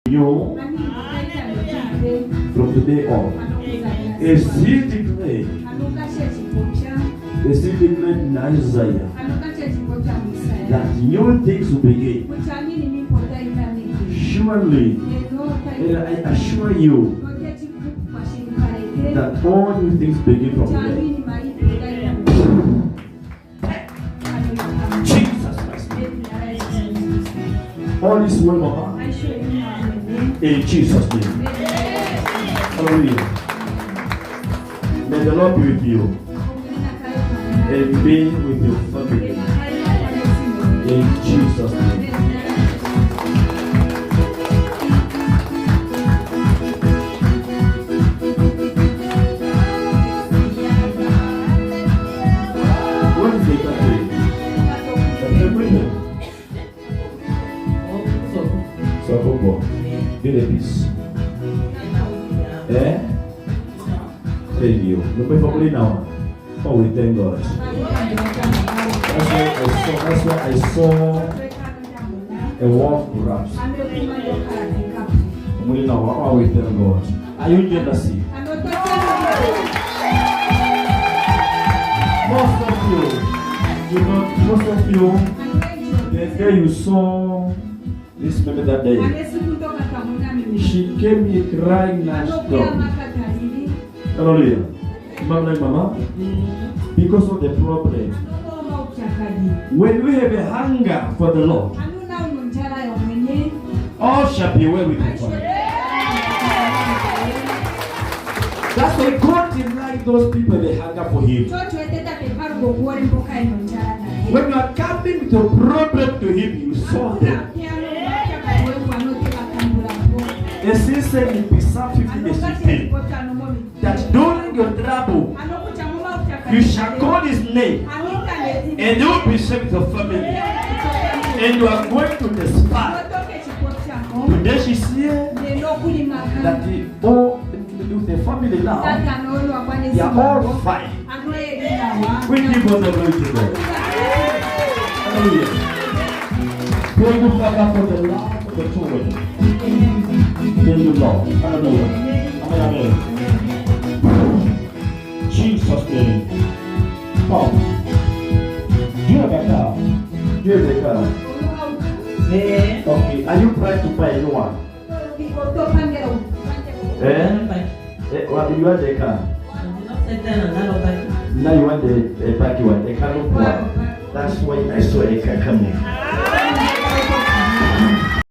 You from today on. Is he declared? Is he declared in Isaiah that new things will begin? Surely, I assure you that all new things begin from today. Jesus Christ. All is well, Mama. In Jesus' name. Hallelujah. May the Lord be with you and be with your family. In Jesus' name. What is the country? So, get a piece. Eh? Thank you. Look at family now. Oh, we thank God. That's why I saw a wolf perhaps. We know. Oh, we thank God. Are you jealousy? Most of you, the day you saw this baby that day, she came here crying non-stop. Hallelujah. Mama, because of the problem. When we have a hunger for the Lord, all shall be well with us. That's why God is like those people, they hunger for Him. When you are coming with a problem to Him, you solve them. As He said in Psalm 50:16, that during your trouble, you shall call His name, and you will be saved with your family, and you are going to the spa. Today she's here, that the family now, they are all fine. We give us the glory to God. Hallelujah. Thank you, Father, for the love of the children. Thank you, Lord. Hallelujah. Amen. Jesus' name. Come. Do you have a car? Do you have a car? Okay. Are you trying to buy a new one? What do you want the car? Now you want the back one, the car one. That's why I saw a car coming.